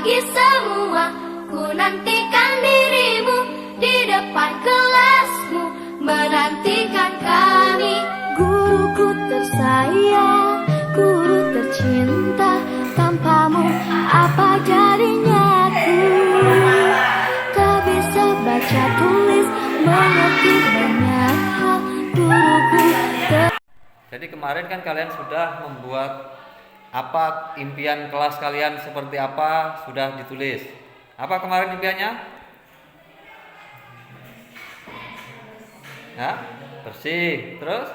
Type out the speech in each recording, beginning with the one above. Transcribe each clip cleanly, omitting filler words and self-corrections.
pagi semua, ku nantikan dirimu di depan kelasmu, menantikan kami. Guruku tersayang, guru tercinta, tanpamu apa jadinya aku? Tak bisa baca tulis, mengerti banyak hal, guruku Jadi kemarin kan kalian sudah membuat apa impian kelas kalian seperti apa sudah ditulis. Apa kemarin impiannya? Nah, bersih. Terus?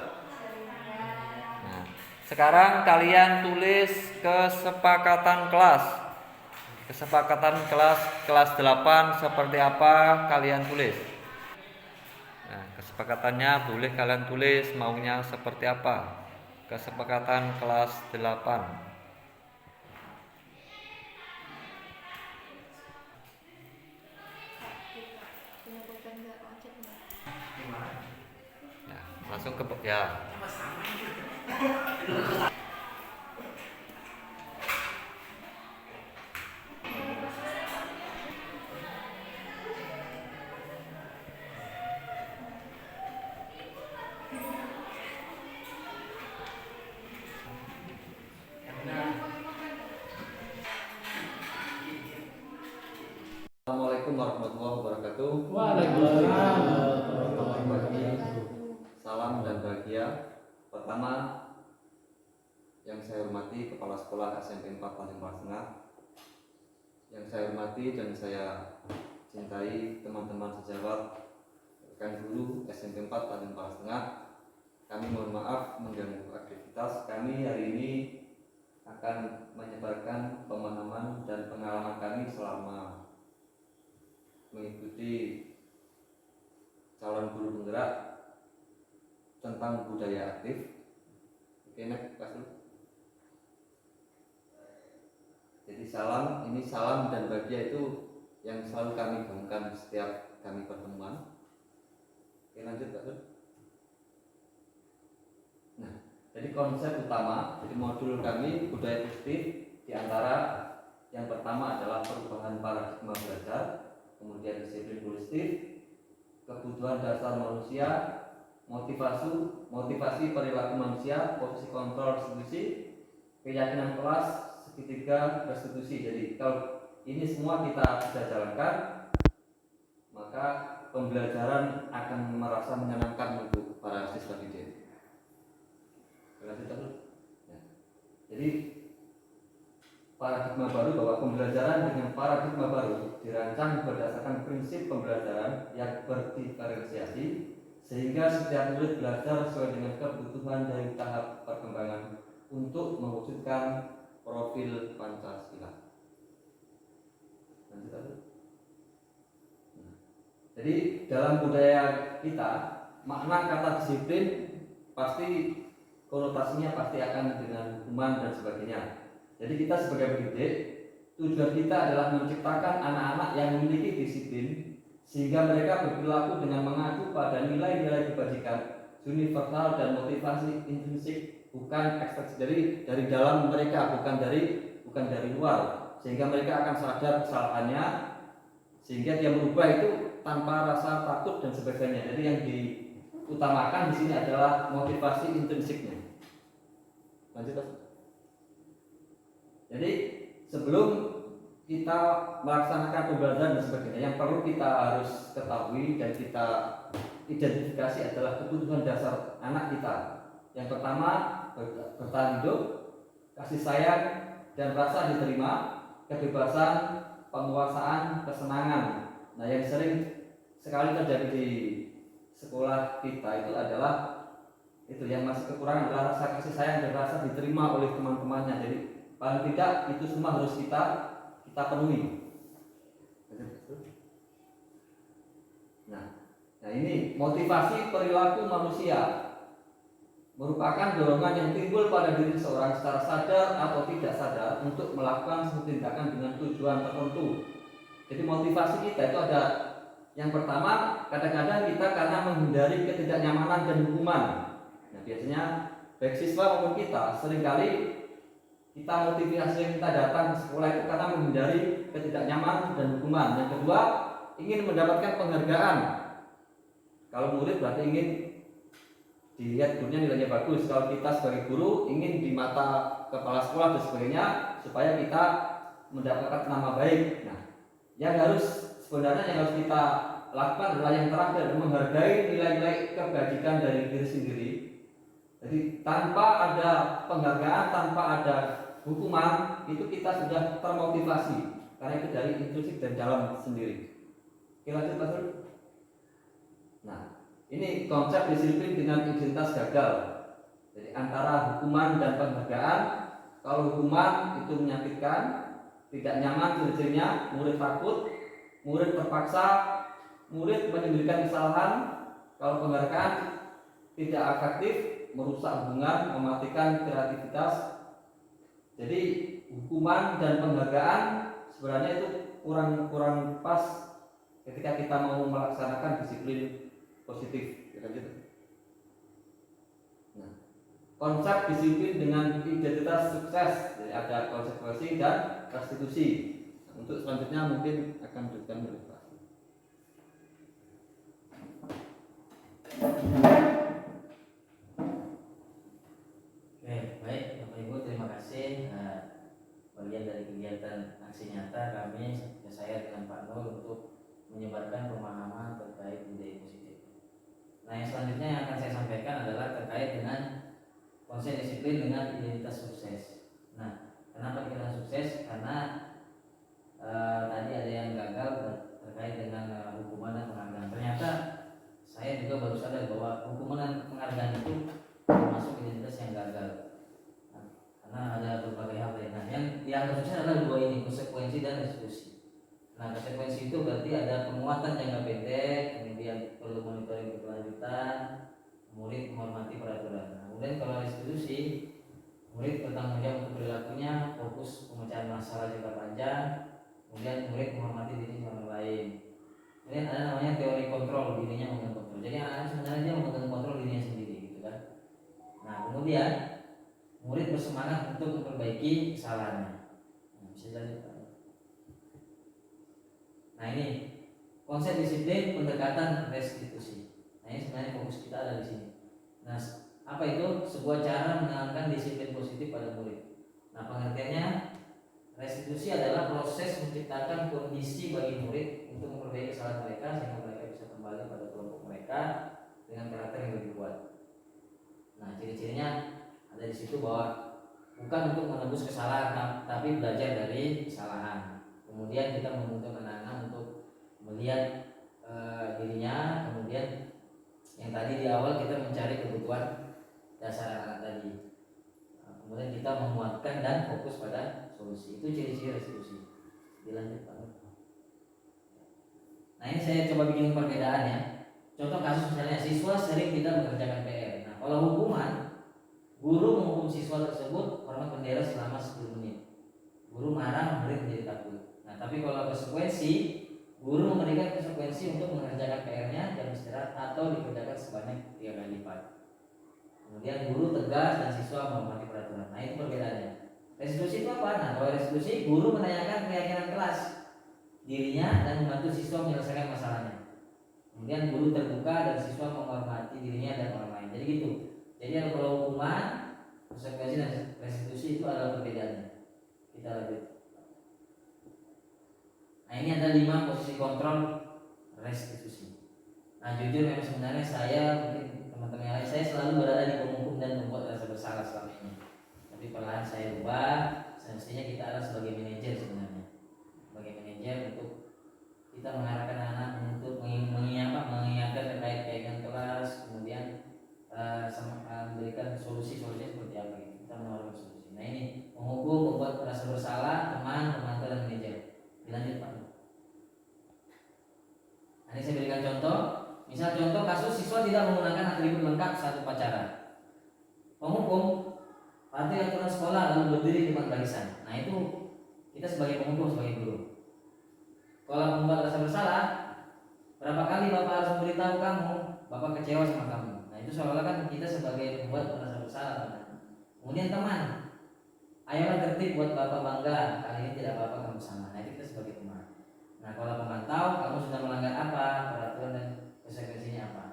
Nah, sekarang kalian tulis kesepakatan kelas. Kesepakatan kelas 8 seperti apa kalian tulis. Nah, kesepakatannya boleh kalian tulis maunya seperti apa. Kesepakatan kelas 8. Nah, langsung ke ya. Assalamualaikum warahmatullahi wabarakatuh. Waalaikumsalam warahmatullahi wabarakatuh. Salam dan bahagia. Pertama, yang saya hormati Kepala Sekolah SMP 4 Tanjung Tengah, yang saya hormati dan saya cintai teman-teman sejawat, rekan guru SMP 4 Tanjung Tengah. Kami mohon maaf mengganggu aktivitas kami hari ini akan menyebarkan pemahaman dan pengalaman kami selama mengikuti calon guru penggerak tentang budaya aktif. Oke, next kelas dulu. Jadi salam dan bahagia itu yang selalu kami gaungkan setiap kami pertemuan. Oke, lanjut Pak Sur. Nah, jadi konsep utama, jadi modul kami budaya positif di antara yang pertama adalah perubahan paradigma belajar, kemudian disiplin holistik, kebutuhan dasar manusia, motivasi perilaku manusia, posisi kontrol restitusi, keyakinan kelas, segitiga restitusi. Jadi kalau ini semua kita bisa jalankan, maka pembelajaran akan merasa menyenangkan untuk para siswa didik. Jadi paradigma baru bahwa pembelajaran dengan paradigma baru dirancang berdasarkan prinsip pembelajaran yang berdiferensiasi sehingga setiap murid belajar sesuai dengan kebutuhan dari tahap perkembangan untuk mewujudkan profil Pancasila. Jadi dalam budaya kita makna kata disiplin pasti konotasinya pasti akan dengan hukuman dan sebagainya. Jadi kita sebagai pendidik, tujuan kita adalah menciptakan anak-anak yang memiliki disiplin sehingga mereka berperilaku dengan mengacu pada nilai-nilai kebajikan universal dan motivasi intrinsik, bukan ekstrinsi dari dalam mereka, bukan dari luar, sehingga mereka akan sadar kesalahannya sehingga dia merubah itu tanpa rasa takut dan sebagainya. Jadi yang diutamakan di sini adalah motivasi intrinsiknya. Lanjut Pak. Jadi sebelum kita melaksanakan pembelajaran dan sebagainya, yang perlu kita harus ketahui dan kita identifikasi adalah kebutuhan dasar anak kita. Yang pertama, bertahan hidup, kasih sayang dan rasa diterima, kebebasan, penguasaan, kesenangan. Nah, yang sering sekali terjadi di sekolah kita itu adalah itu yang masih kekurangan adalah rasa kasih sayang dan rasa diterima oleh teman-temannya. Jadi paling tidak itu semua harus kita penuhi. Nah ini motivasi perilaku manusia merupakan dorongan yang timbul pada diri seseorang secara sadar atau tidak sadar untuk melakukan suatu tindakan dengan tujuan tertentu. Jadi motivasi kita itu ada yang pertama, kadang-kadang kita karena menghindari ketidaknyamanan dan hukuman. Nah biasanya baik siswa maupun kita seringkali kita motivasi yang kita datang ke sekolah itu karena menghindari ketidaknyamanan dan hukuman. Yang kedua, ingin mendapatkan penghargaan. Kalau murid berarti ingin dilihat gurunya nilainya bagus. Kalau kita sebagai guru ingin di mata kepala sekolah dan sebagainya supaya kita mendapatkan nama baik. Nah, yang sebenarnya yang harus kita lakukan adalah yang terakhir, menghargai nilai-nilai kebajikan dari diri sendiri. Jadi tanpa ada penghargaan, tanpa ada hukuman, itu kita sudah termotivasi karena itu dari intrinsik dan dalam sendiri. Oke, lanjut Mas Rul. Nah, ini konsep disiplin dengan identitas gagal. Jadi antara hukuman dan penghargaan. Kalau hukuman itu menyakitkan, tidak nyaman ciri-cirinya, murid takut, murid terpaksa, murid menyembunyikan kesalahan. Kalau penghargaan tidak efektif, merusak hubungan, mematikan kreativitas. Jadi hukuman dan penghargaan sebenarnya itu kurang pas ketika kita mau melaksanakan disiplin positif, ya gitu. Nah, konsep disiplin dengan identitas sukses, jadi ada konsekuensi dan restitusi. Nah, untuk selanjutnya mungkin akan diberikan oleh Pak. Oke, baik Bapak Ibu, terima kasih. Bagian dari kegiatan aksi nyata kami, saya dengan Pak Nur untuk menyebarkan pemahaman terkait budaya positif. Nah, yang selanjutnya yang akan saya sampaikan adalah terkait dengan konsep disiplin dengan identitas sukses. Nah, kenapa kita sukses? Karena tadi ada yang gagal terkait dengan hukuman dan penghargaan. Ternyata saya juga baru sadar bahwa hukuman dan penghargaan itu termasuk identitas yang gagal. Nah, karena ada berbagai hal. Nah, yang harusnya adalah dua ini, konsekuensi dan restitusi. Nah, konsekuensi itu berarti ada penguatan jangka pendek, kemudian perlu monitoring berkelanjutan, murid menghormati peraturan. Nah, kemudian kalau restitusi, murid bertanggung jawab untuk perilakunya, fokus pemecahan masalah jangka panjang, kemudian murid menghormati diri orang lain. Kemudian ada namanya teori kontrol, dirinya memegang kontrol. Jadi anak-anak sebenarnya dia memegang kontrol dirinya sendiri, gitu kan. Nah, kemudian murid bersemangat untuk memperbaiki kesalahannya. Nah, bisa lanjut. Nah, ini konsep disiplin pendekatan restitusi. Nah, ini sebenarnya fokus kita ada di sini. Nah, apa itu? Sebuah cara menanamkan disiplin positif pada murid. Nah, pengertiannya, restitusi adalah proses menciptakan kondisi bagi murid untuk memperbaiki kesalahan mereka sehingga mereka bisa kembali pada kelompok mereka dengan karakter yang lebih kuat. Nah, ciri-cirinya ada di situ bahwa bukan untuk menebus kesalahan, tapi belajar dari kesalahan. Kemudian kita menuntut anak-anak untuk melihat dirinya, kemudian yang tadi di awal kita mencari kebutuhan dasar anak tadi. Kemudian kita menguatkan dan fokus pada solusi. Itu ciri-ciri restitusi. Dilanjut Pak. Nah, ini saya coba bikin perbedaan ya. Contoh kasus misalnya siswa sering tidak mengerjakan PR. Nah, kalau hukuman, guru menghukum siswa tersebut hormat bendera selama 10 menit. Guru marah, murid menjadi takut. Nah, tapi kalau konsekuensi, guru memberikan konsekuensi untuk mengerjakan PR-nya dan istirahat atau dikerjakan sebanyak 3 kali lipat. Kemudian guru tegas dan siswa menghormati peraturan. Nah, itu perbedaannya. Restitusi itu apa? Nah, kalau restitusi, guru menanyakan keyakinan kelas dirinya dan membantu siswa menyelesaikan masalahnya. Kemudian guru terbuka dan siswa menghormati dirinya dan orang lain. Jadi gitu. Jadi kalau hukuman, konsekuensi dan restitusi itu adalah perbedaannya. Kita lanjut. Nah, ini ada 5 posisi kontrol restitusi. Nah, jujur memang sebenarnya saya, mungkin teman-teman yang lain, saya selalu berada di penghukum dan membuat rasa bersalah selama ini. Tapi perlahan saya ubah. Semestinya kita ada sebagai manajer sebenarnya. Sebagai manajer untuk kita mengarahkan anak untuk mengingatkan terkait keinginan kelas, kemudian memberikan solusi-solusi seperti apa gitu. Kita menawarkan solusi. Nah, ini menghukum, membuat rasa bersalah teman, pemantau dan manajer. Dilanjut Pak. Nah, ini saya berikan contoh. Misal contoh kasus siswa tidak menggunakan atribut lengkap saat upacara. Penghukum, patuhi aturan sekolah lalu berdiri di depan barisan. Nah, itu kita sebagai penghukum, sebagai guru. Kalau membuat rasa bersalah, berapa kali Bapak harus memberitahu kamu, Bapak kecewa sama kamu. Nah, itu seolah-olah kan kita sebagai membuat rasa bersalah. Kemudian teman, Ayolah tertib buat bapak bangga, kali ini tidak apa-apa kamu sama. Nah itu kita sebagai teman. Nah kalau pemantau, kamu sudah melanggar apa, peraturan dan konsekuensinya apa.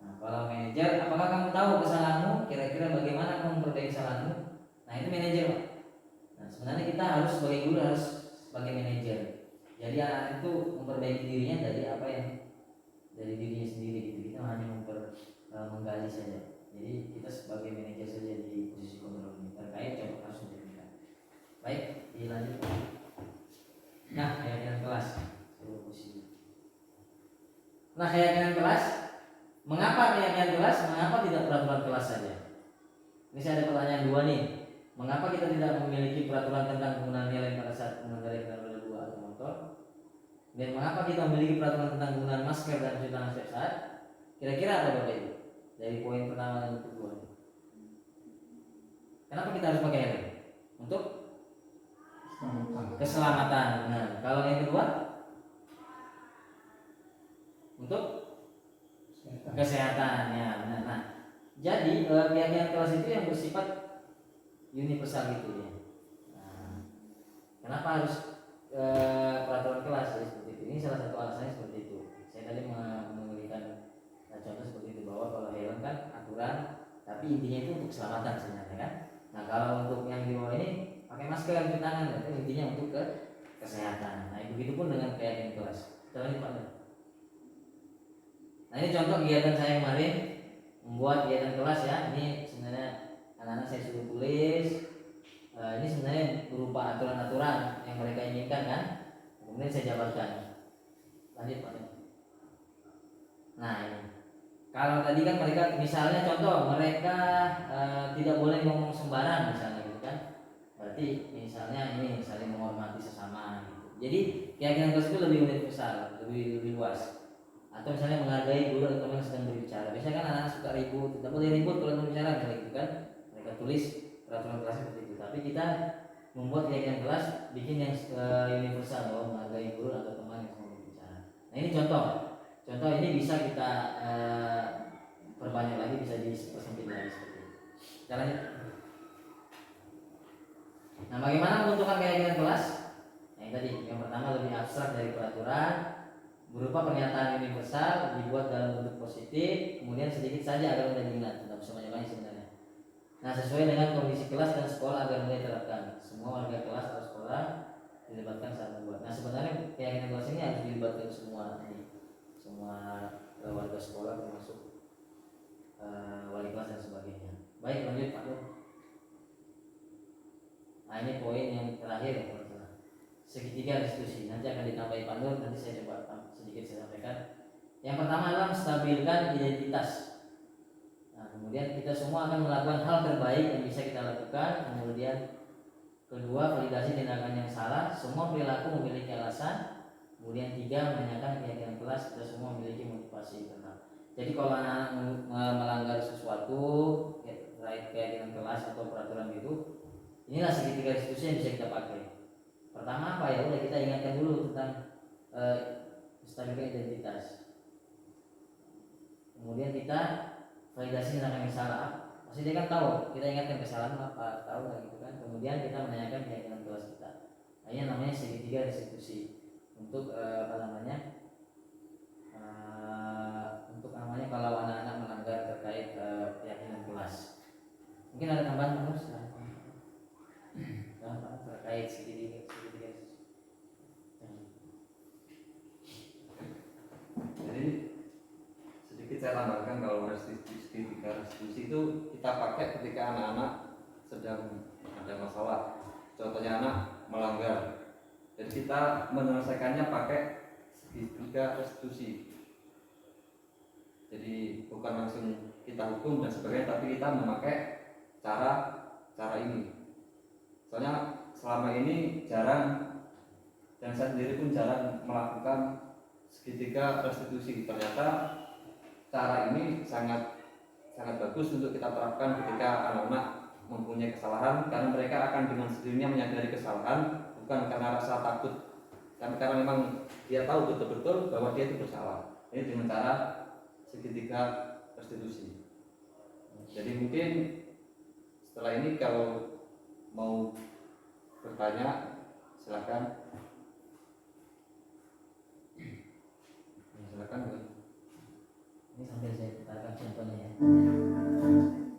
Nah kalau manajer, apakah kamu tahu kesalahanmu, kira-kira bagaimana kamu memperbaiki kesalahanmu. Nah itu manajer Pak. Nah sebenarnya kita harus sebagai guru harus sebagai manajer. Jadi anak itu memperbaiki dirinya dari apa yang dari dirinya sendiri gitu. Kita hanya menggali saja. Jadi kita sebagai manajer saja di posisi kontrol ini terkait contoh kasus yang diberikan. Baik, dilanjut. Nah, keyakinan kelas. Nah, keyakinan kelas. Mengapa keyakinan kelas? Mengapa tidak peraturan kelas saja? Ini saya ada pertanyaan dua nih. Mengapa kita tidak memiliki peraturan tentang penggunaan nilai pada saat mengendarai kendaraan roda dua atau motor? Dan mengapa kita memiliki peraturan tentang penggunaan masker dan cuci tangan setiap saat? Kira-kira apa Bapak Ibu? Dari poin pertama dan kedua. Kenapa kita harus pakai helm? Untuk keselamatan. Nah, kalau yang kedua untuk kesehatan ya. Nah, jadi keyakinan kelas itu yang bersifat universal gitu ya. Nah, kenapa harus peraturan kelas ya, seperti itu? Ini salah satu alasannya seperti itu. Saya tadi memberikan contoh seperti itu bahwa kalau helm kan aturan, tapi intinya itu untuk keselamatan sebenarnya kan. Nah kalau untuk yang di bawah ini pakai masker cuci tangan itu intinya untuk kesehatan. Nah begitu pun dengan keyakinan kelas. Kita lanjut Pak. Nah ini contoh kegiatan saya kemarin membuat kegiatan kelas ya. Ini sebenarnya anak-anak saya suruh tulis. Ini sebenarnya berupa aturan-aturan yang mereka inginkan kan. Kemudian saya jabarkan. Lanjut Pak. Nah ini. Kalau tadi kan mereka misalnya contoh mereka tidak boleh ngomong sembarang misalnya gitu kan. Berarti misalnya ini saling menghormati sesama gitu. Jadi keyakinan kelas itu lebih universal, lebih luas. Atau misalnya menghargai guru atau teman yang sedang berbicara. Biasanya kan anak-anak suka ribut, tidak boleh ribut kalau berbicara misalnya gitu kan. Mereka tulis peraturan kelas seperti itu. Tapi kita membuat keyakinan kelas bikin yang universal bahwa menghargai guru atau teman yang sedang berbicara. Nah ini contoh. Contoh ini bisa kita perbanyak lagi, bisa dipersempit lagi seperti itu. Caranya. Nah, bagaimana menentukan keyakinan kelas? Nah, yang tadi, yang pertama lebih abstrak dari peraturan, berupa pernyataan universal, dibuat dalam bentuk positif, kemudian sedikit saja agar mudah diingat, tidak usah banyak-banyak sebenarnya. Nah, sesuai dengan kondisi kelas dan sekolah agar mudah diterapkan. Semua warga kelas atau sekolah dilibatkan saat membuat. Nah, sebenarnya keyakinan kelas ini harus dilibatkan semua warga sekolah termasuk wali kelas dan sebagainya. Baik, lanjut Pak Nur. Nah ini poin yang terakhir, segitiga restitusi. Nanti akan ditambahi Pak Nur, nanti saya coba sedikit saya sampaikan. Yang pertama adalah menstabilkan identitas. Nah kemudian kita semua akan melakukan hal terbaik yang bisa kita lakukan. Kemudian kedua, validasi tindakan yang salah. Semua perilaku memiliki alasan. Kemudian tiga, menanyakan keyakinan kelas. Kita semua memiliki motivasi internal. Jadi kalau anak-anak melanggar sesuatu terkait keyakinan kelas atau peraturan itu, inilah segitiga restitusi yang bisa kita pakai. Pertama apa ya? Udah kita ingatkan dulu tentang stabilitas identitas. Kemudian kita validasi tindakan yang salah. Pasti dia kan tahu. Kita ingatkan kesalahan apa, tahu nggak gitu kan. Kemudian kita menanyakan keyakinan kelas kita. Nah, ini namanya segitiga restitusi. Untuk kalau anak-anak melanggar terkait keyakinan kelas. Mungkin ada tambahan Mas? Terkait segitiga. Jadi sedikit saya tambahkan kalau segitiga restitusi itu kita pakai ketika anak-anak sedang ada masalah. Contohnya anak melanggar. Jadi kita menyelesaikannya pakai segitiga restitusi. Jadi bukan langsung kita hukum dan sebagainya, tapi kita memakai cara ini. Soalnya selama ini jarang, dan saya sendiri pun jarang melakukan segitiga restitusi. Ternyata cara ini sangat bagus untuk kita terapkan ketika anak-anak mempunyai kesalahan, karena mereka akan dengan sendirinya menyadari kesalahan, bukan karena rasa takut, tapi karena memang dia tahu betul-betul bahwa dia itu bersalah. Ini dengan cara segitiga restitusi. Jadi mungkin setelah ini kalau mau bertanya silakan. Silakan. Ini sambil saya putarkan contohnya ya.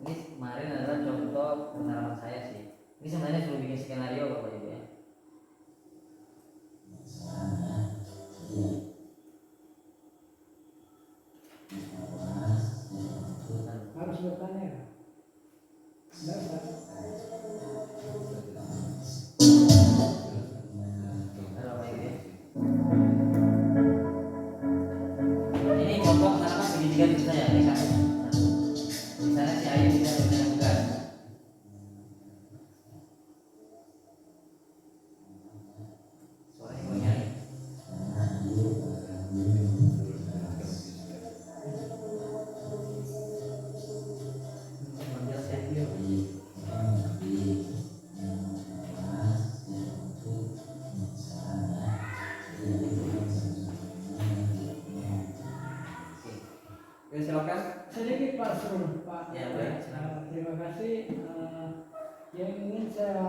Ini kemarin adalah contoh pengalaman saya sih. Ini sebenarnya sudah bikin skenario Bapak Ibu ya. Harus bertanya ya? Enggak, Pak. Halo Bapak Ibu ya. Ini contoh kenapa segitiga di saya ini kan. Di sana si Ayu tidak bisa bukan. Suaranya kok nyari. Manggil saya. Oke, silakan. Sedikit Pak Sur, Pak. Ya, baik, silakan. Terima kasih. Yang ingin saya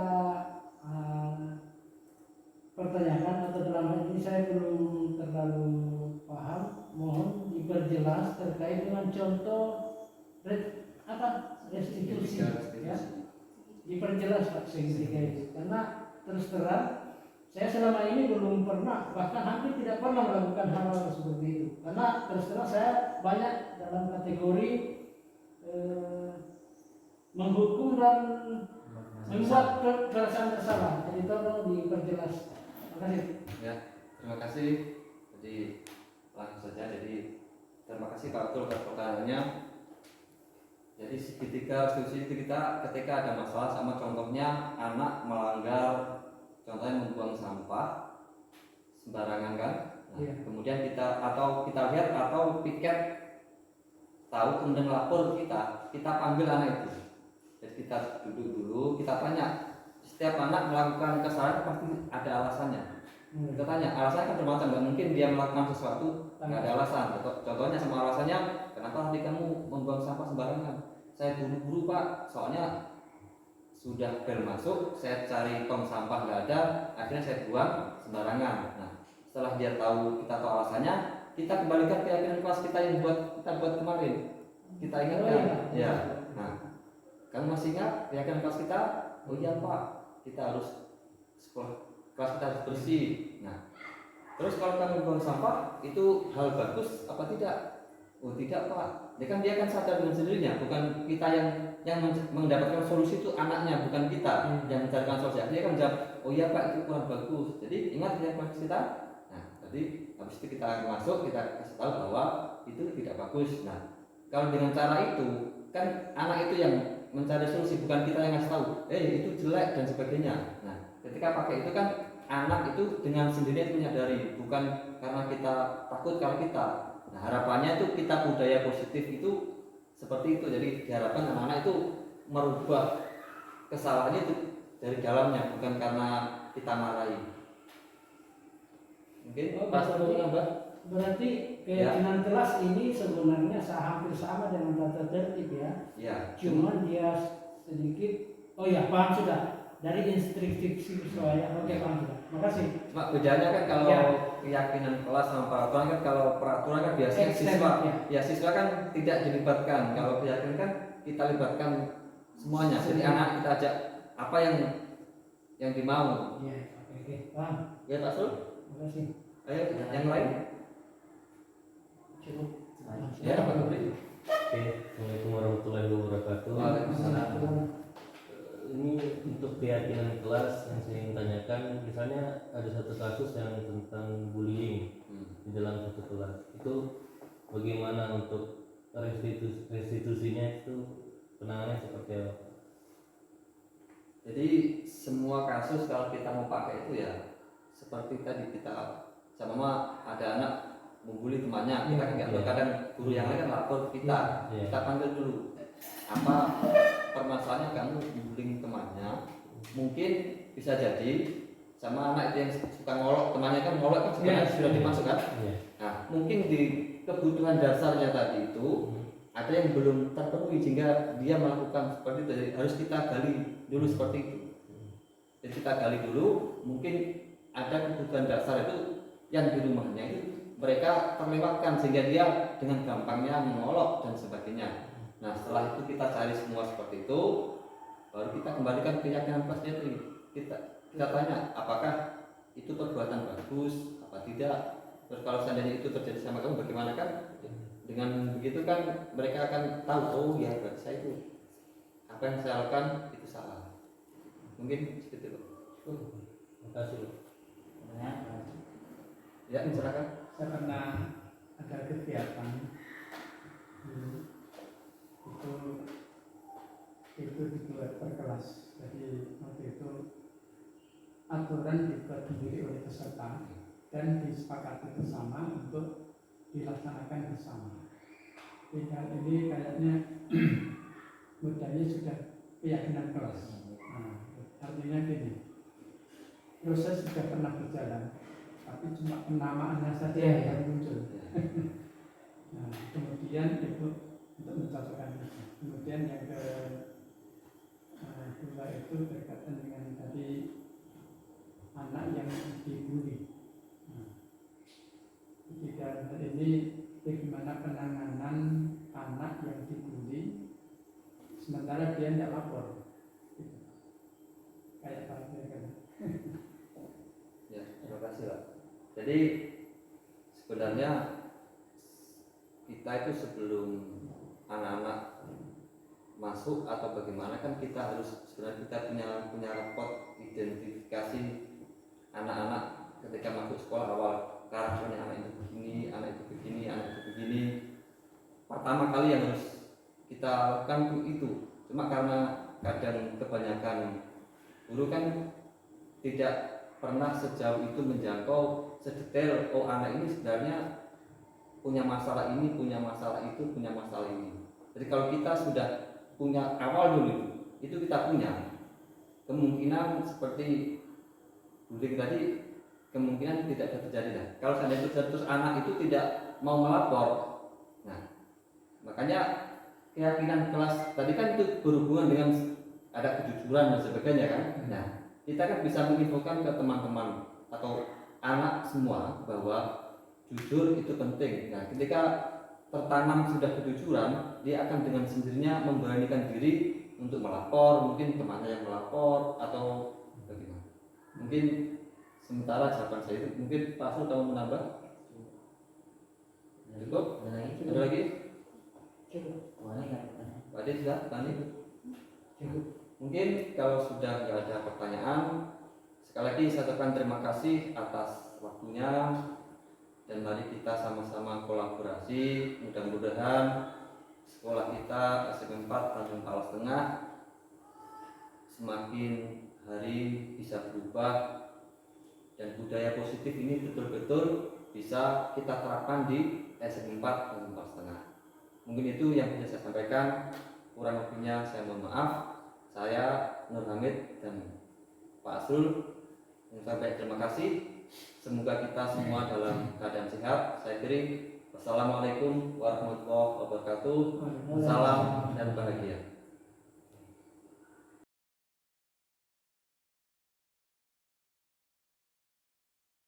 pertanyakan atau dalam hal ini saya belum terlalu paham, mohon diperjelas terkait dengan contoh restitusi, ya. Diperjelas Pak segitiga itu, karena terus terang saya selama ini belum pernah, bahkan hampir tidak pernah melakukan hal seperti itu, karena terus terang saya banyak dalam kategori menghukum dan membuat perasaan bersalah. Jadi tolong diperjelas. Terima kasih. Ya, terima kasih. Jadi langsung saja. Jadi terima kasih Pak Abdul atas pertanyaannya. Jadi ketika restitusi itu kita ketika ada masalah sama contohnya anak melanggar, contohnya membuang sampah sembarangan kan. Nah, Iya. kemudian kita lihat atau piket tahu kemudian lapor kita panggil anak itu. Jadi kita duduk dulu, kita tanya. Setiap anak melakukan kesalahan pasti ada alasannya. Kita tanya, alasannya kan bermacam, nggak mungkin dia melakukan sesuatu nggak ada alasan. Contohnya sama alasannya, kenapa tadi kamu membuang sampah sembarangan? Saya buru-buru Pak, soalnya sudah bel masuk, saya cari tong sampah nggak ada, akhirnya saya buang sembarangan. Nah, setelah dia tahu kita tahu alasannya, kita kembalikan keyakinan kelas kita yang kita buat kemarin. Kita ingatkan, ya. Nah, kamu masih ingat keyakinan kelas kita? Oh iya Pak, kita harus kelas kita harus bersih. Nah, terus kalau kamu buang sampah itu hal bagus apa tidak? Oh tidak Pak, dia kan sadar dengan sendirinya, bukan kita yang mendapatkan solusi itu anaknya, bukan kita yang mencarikan solusi. Dia kan menjawab, oh iya Pak itu kurang bagus. Jadi ingat yang kelas kita. Nah, jadi habis itu kita masuk, kita kasih tahu bahwa itu tidak bagus. Nah, kalau dengan cara itu kan anak itu yang mencari solusi, bukan kita yang ngasih tahu, itu jelek dan sebagainya. Nah, ketika pakai itu kan anak itu dengan sendirinya menyadari, bukan karena kita takut kalau kita. Nah, harapannya itu kita budaya positif itu seperti itu. Jadi diharapkan anak-anak itu merubah kesalahannya itu dari dalamnya, bukan karena kita marahi. Mungkin Pak Satu nambah. Berarti keyakinan kelas ini sebenarnya hampir sama dengan tata tertib ya. Ya. Cuman dia sedikit, oh ya paham sudah, dari instruksi saya. Oke, paham sudah. Makasih. Cuma bedanya kan kalau keyakinan kelas sama peraturan kan, kalau peraturan kan biasanya siswa, siswa kan tidak dilibatkan. Kalau keyakinan kan kita libatkan semuanya. Jadi anak kita ajak apa yang dimau. Iya, oke, paham. Ya Pak Sul. Makasih. Ayo yang lain. Cukup. Ya Pak Gubri. Oke, Assalamualaikum warahmatullahi wabarakatuh. Waalaikumsalam. Ini untuk keyakinan kelas yang saya ingin tanyakan, misalnya ada satu kasus yang tentang bullying di dalam satu kelas. Itu bagaimana untuk restitusinya, itu penanganannya seperti apa? Jadi semua kasus kalau kita mau pakai itu ya seperti tadi kita sama ada anak membuli temannya, kita kan nggak tahu, kadang guru yang lain kan lapor kita, kita panggil dulu apa permasalahannya kamu membuli temannya, mungkin bisa jadi sama anak itu yang suka ngolok, temannya kan ngolok kan sebenarnya sudah dimasukkan. Nah mungkin di kebutuhan dasarnya tadi itu ada yang belum terpenuhi sehingga dia melakukan seperti itu. Jadi harus kita gali dulu seperti itu. Jadi kita gali dulu, mungkin ada kebutuhan dasar itu yang di rumahnya itu mereka terlewatkan sehingga dia dengan gampangnya mengolok dan sebagainya. Nah setelah itu kita cari semua seperti itu, baru kita kembalikan keyakinan kelasnya itu. Kita tanya apakah itu perbuatan bagus apa tidak. Terus kalau seandainya itu terjadi sama kamu bagaimana kan? Dengan begitu kan mereka akan tahu, oh ya berarti saya itu apa yang saya lakukan itu salah. Mungkin seperti itu. Terima kasih. Ya silakan. Saya pernah ada kegiatan itu dibuat per kelas. Jadi waktu itu aturan dibuat sendiri oleh peserta dan disepakati bersama untuk dilaksanakan bersama. Ini kayaknya mudahnya sudah keyakinan kelas. Nah, artinya gini, proses sudah pernah berjalan, tapi cuma penamaannya saja yang muncul. Nah, kemudian itu untuk mencocokkan itu. Kemudian yang kedua itu berkaitan dengan tadi anak yang dibully. Jadi dalam hal ini bagaimana penanganan anak yang dibully sementara dia tidak lapor. Kayak apa kan? Ya, terima kasih Pak. Jadi sebenarnya kita itu sebelum anak-anak masuk atau bagaimana kan kita harus sebenarnya kita punya raport identifikasi anak-anak ketika masuk sekolah awal, karakternya anak itu begini, anak itu begini, anak itu begini. Pertama kali yang harus kita lakukan itu. Cuma karena kadang kebanyakan guru kan tidak pernah sejauh itu menjangkau sedetail, oh anak ini sebenarnya punya masalah ini, punya masalah itu, punya masalah ini. Jadi kalau kita sudah punya awal dulu, itu kita punya kemungkinan seperti bullying tadi, kemungkinan tidak terjadi. Nah, kalau seandainya terus anak itu tidak mau melapor, nah makanya keyakinan kelas tadi kan itu berhubungan dengan ada kejujuran dan sebagainya kan. Nah kita kan bisa menginfokan ke teman-teman atau anak semua bahwa jujur itu penting. Nah ketika tertanam sudah kejujuran, dia akan dengan sendirinya memberanikan diri untuk melapor, mungkin kemana yang melapor atau bagaimana. Mungkin sementara jawaban saya itu, mungkin Pak Sul kamu menambah? Cukup? Ada lagi? Cukup. Pak Ade sudah? Tani? Cukup. Mungkin kalau sudah nggak ada pertanyaan, sekali lagi saya ucapkan terima kasih atas waktunya. Dan mari kita sama-sama kolaborasi, mudah-mudahan sekolah kita SMP 4 Tanjung Palas Tengah semakin hari bisa berubah dan budaya positif ini betul-betul bisa kita terapkan di SMP 4 Tanjung Palas Tengah. Mungkin itu yang bisa saya sampaikan, kurang lebihnya saya mohon maaf. Saya Nur Hamid dan Pak Asul mengucapkan terima kasih. Semoga kita semua dalam keadaan sehat. Saya akhiri. Wassalamualaikum warahmatullahi wabarakatuh. Salam dan bahagia.